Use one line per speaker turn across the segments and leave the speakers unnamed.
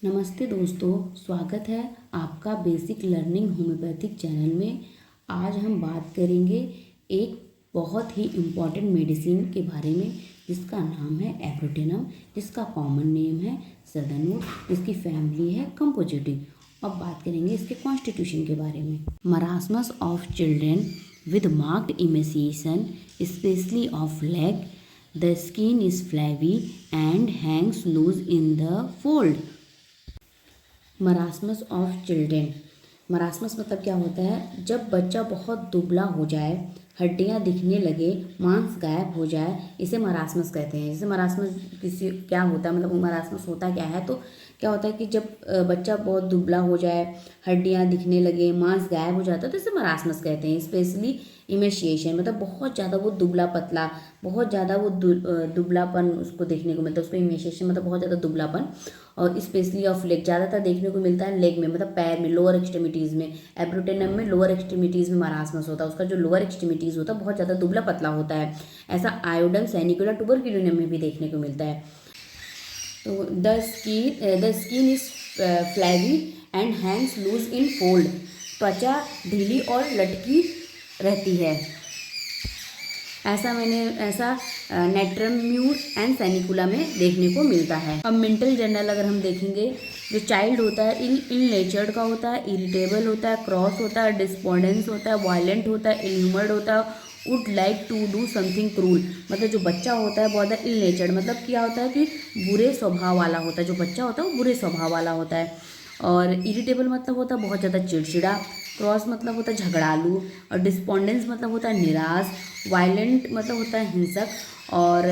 नमस्ते दोस्तों, स्वागत है आपका बेसिक लर्निंग होम्योपैथिक चैनल में। आज हम बात करेंगे एक बहुत ही इम्पॉर्टेंट मेडिसिन के बारे में जिसका नाम है एब्रोटेनम, जिसका कॉमन नेम है सदनवुड, जिसकी फैमिली है कंपोजिटिव। अब बात करेंगे इसके कॉन्स्टिट्यूशन के बारे में। Marasmus of children with marked emaciation specially of leg, the skin is flabby and hangs loose in the fold. Marasmus of children, marasmus मतलब क्या होता है? जब बच्चा बहुत दुबला हो जाए, हड्डियां दिखने लगे, मांस गायब हो जाए, इसे मरासमस कहते हैं। जैसे मरासमस किसी क्या होता है, मतलब मरासमस होता क्या है? तो क्या होता है कि जब बच्चा बहुत दुबला हो जाए, हड्डियां दिखने लगे, मांस गायब हो जाता है, तो इसे मरासमस कहते हैं। स्पेशली इमेशिएशन मतलब बहुत ज़्यादा वो दुबला पतला, बहुत ज़्यादा वो दुबलापन उसको देखने को मिलता है। उसको इमेशिएशन मतलब बहुत ज़्यादा दुबलापन। और स्पेशली ऑफ लेग ज़्यादातर देखने को मिलता है लेग में, मतलब पैर में, लोअर एक्सट्रीमिटीज़ में। एब्रोटेनम में लोअर एक्सट्रीमिटीज़ में मरासमस होता है। उसका जो लोअर एक्सट्रीमिटीज़ होता है बहुत ज़्यादा दुबला पतला होता है। ऐसा आयोडम सैनिकुला ट्यूबरक्युलिनम में भी देखने को मिलता है। तो the skin is flabby and hangs loose in fold, त्वचा ढीली और लटकी रहती है। ऐसा नेट्रम्यूर एंड सैनिकुला में देखने को मिलता है। अब मेंटल जनरल अगर हम देखेंगे, जो चाइल्ड होता है इल नेचर्ड का होता है, इरिटेबल होता है, क्रॉस होता है, डिस्पोंडेंस होता है, वायलेंट होता है, इल ह्यूमर्ड होता है, would like to do something cruel. मतलब जो बच्चा होता है बहुत ज़्यादा इल नेचर्ड, मतलब क्या होता है कि बुरे स्वभाव वाला होता है। जो बच्चा होता है वो बुरे स्वभाव वाला होता है। और इरिटेबल मतलब होता है बहुत ज़्यादा चिड़चिड़ा, क्रॉस मतलब होता है झगड़ालू, और डिस्पोंडेंस मतलब होता है निराश, वायलेंट मतलब होता है हिंसक, और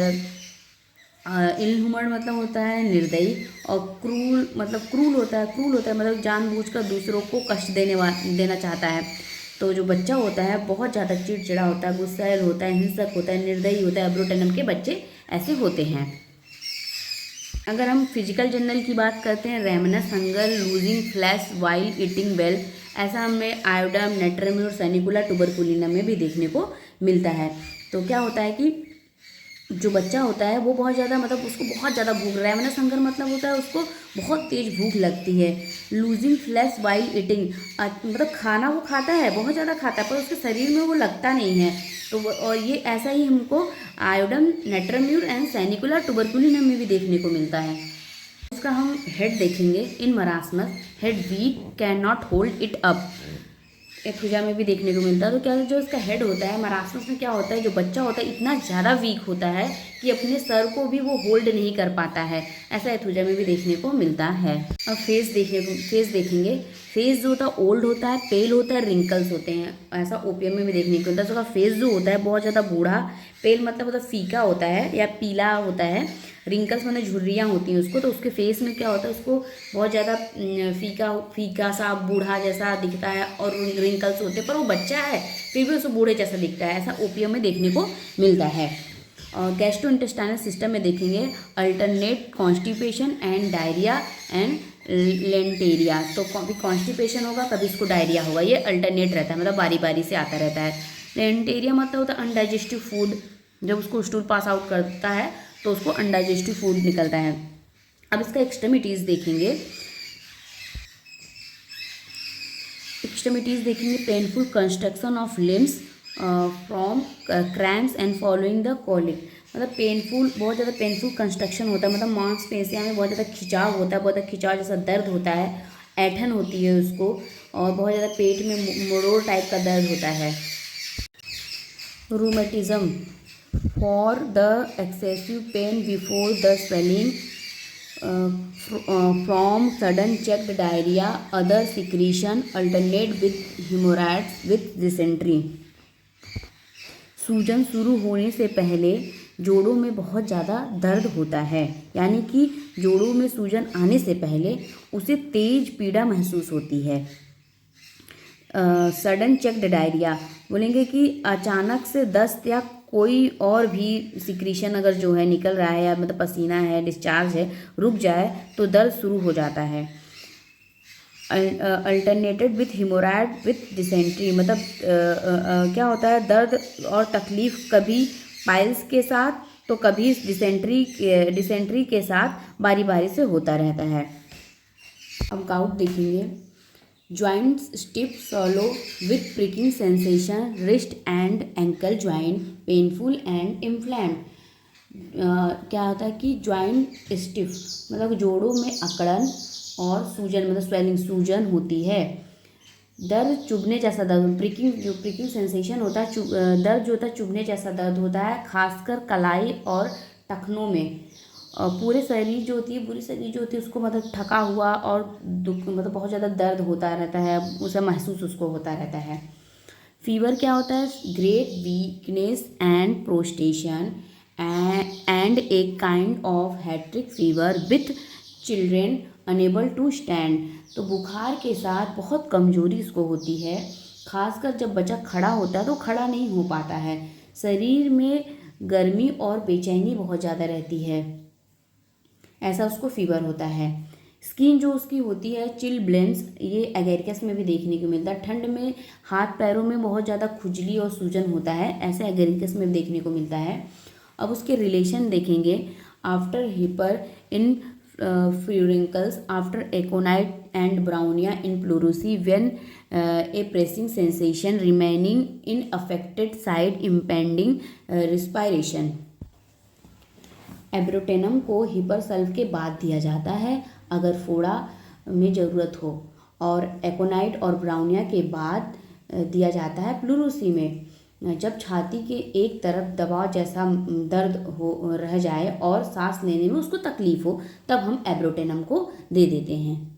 इल ह्यूमर्ड मतलब होता है निर्दयी, और क्रूल होता है मतलब जानबूझकर दूसरों को कष्ट देना चाहता है। तो जो बच्चा होता है बहुत ज़्यादा चिड़चिड़ा होता है, गुस्सैल होता है, हिंसक होता है, निर्दयी होता है। एब्रोटेनम के बच्चे ऐसे होते हैं। अगर हम फिजिकल जनरल की बात करते हैं, ravenous, hunger, losing flesh while eating well, ऐसा हमें आयोडम, नेट्रम्यूर, सैनिकुला ट्यूबरकुलिनम में भी देखने को मिलता है। तो क्या होता है कि जो बच्चा होता है वो बहुत ज़्यादा, मतलब उसको बहुत ज़्यादा भूख, रेमनस हंगर मतलब होता है उसको बहुत तेज़ भूख लगती है। लूजिंग फ्लैश वाइल ईटिंग मतलब खाना वो खाता है, बहुत ज़्यादा खाता है, पर उसके शरीर में वो लगता नहीं है। तो और ये ऐसा ही हमको आयोडम, नेट्रम्यूर एंड सैनिकुला ट्यूबरकुलिनम में भी देखने को मिलता है। इसका हम हेड देखेंगे। In marasmus head weak can not hold it up, Aethusa में भी देखने को मिलता है। तो क्या जो इसका हेड होता है मरासमस में, क्या होता है, जो बच्चा होता है इतना ज़्यादा वीक होता है कि अपने सर को भी वो होल्ड नहीं कर पाता है। ऐसा एथुजा में भी देखने को मिलता है। अब फेस देखेंगे। फेस जो होता है ओल्ड होता है, पेल होता है, रिंकल्स होते हैं। ऐसा ओपीएम में भी देखने को मिलता है। उसका फेस जो होता है बहुत ज़्यादा बूढ़ा, पेल मतलब होता है फीका होता है या पीला होता है, रिंकल्स मतलब झुर्रियाँ होती हैं उसको। तो उसके फेस में क्या होता है, उसको बहुत ज़्यादा फीका सा बूढ़ा जैसा दिखता है, और रिंकल्स होते हैं, पर वो बच्चा है फिर भी उसको बूढ़े जैसा दिखता है। ऐसा ओपीएम में देखने को मिलता है। और गैस्ट्रो इंटेस्टाइनल सिस्टम में देखेंगे, alternate constipation and diarrhoea and lienteria. तो कभी कॉन्स्टिपेशन होगा, कभी इसको डायरिया होगा, ये अल्टरनेट रहता है, मतलब बारी बारी से आता रहता है। लेंटेरिया मतलब होता है अनडाइजेस्टिव फूड, जब उसको स्टूल पास आउट करता है तो उसको अनडाइजेस्टिव फूड निकलता है। अब इसका एक्सट्रीमिटीज़ देखेंगे। Painful construction of limbs from cramps and following the colic, मतलब पेनफुल, बहुत ज़्यादा पेनफुल कंस्ट्रक्शन होता है, मतलब मांसपेशियों में बहुत ज़्यादा खिंचाव होता है, बहुत ज़्यादा खिंचाव जैसा दर्द होता है, ऐठन होती है उसको, और बहुत ज़्यादा पेट में मरोड़ टाइप का दर्द होता है। Rheumatism, for the excessive pain before the swelling from sudden checked diarrhoea, other secretion, alternate with haemorrhoids with dysentery. सूजन शुरू होने से पहले जोड़ों में बहुत ज़्यादा दर्द होता है, यानी कि जोड़ों में सूजन आने से पहले उसे तेज पीड़ा महसूस होती है। सडन चेक्ड डायरिया बोलेंगे कि अचानक से दस्त या कोई और भी सिक्रीशन अगर जो है निकल रहा है, या मतलब पसीना है, डिस्चार्ज है, रुक जाए तो दर्द शुरू हो जाता है। अल्टरनेटेड विथ हिमोराइड विथ डिसेंट्री, मतलब क्या होता है, दर्द और तकलीफ कभी पाइल्स के साथ तो कभी डिसेंट्री के साथ बारी बारी से होता रहता है। अब गाउट देखेंगे। Joints stiff सॉलो with pricking sensation, wrist and ankle joint painful and inflamed. क्या होता है कि जॉइंट स्टिफ मतलब जोड़ों में अकड़न और सूजन मतलब स्वेलिंग सूजन होती है। दर्द चुभने जैसा दर्द, प्रिकिंग सेंसेशन होता है, दर्द जो होता है चुभने जैसा दर्द होता है, खासकर कलाई और टखनों में। पूरे शरीर जो होती है उसको मतलब थका हुआ और दुख मतलब बहुत ज़्यादा दर्द होता रहता है, उसे महसूस उसको होता रहता है। फीवर क्या होता है? Great weakness and prostration and a kind of हेट्रिक fever with children unable to stand. तो बुखार के साथ बहुत कमजोरी इसको होती है, खासकर जब बच्चा खड़ा होता है तो खड़ा नहीं हो पाता है। शरीर में गर्मी और बेचैनी बहुत ज़्यादा रहती है, ऐसा उसको फीवर होता है। स्किन जो उसकी होती है चिल ब्लेंस, ये एगेरिकस में भी देखने को मिलता है। ठंड में हाथ पैरों में बहुत ज़्यादा खुजली और सूजन होता है, ऐसे एगेरिकस में देखने को मिलता है। अब उसके रिलेशन देखेंगे। After hepar in furuncles, after aconite and bryonia in pleurisy, when a pressing sensation remaining in affected side impending respiration. Abrotanum को हिपरसल्फ के बाद दिया जाता है अगर फोड़ा में ज़रूरत हो, और एकोनाइट और ब्राउनिया के बाद दिया जाता है प्लूरोसी में, जब छाती के एक तरफ दबाव जैसा दर्द हो रह जाए और सांस लेने में उसको तकलीफ हो, तब हम एब्रोटेनम को दे देते हैं।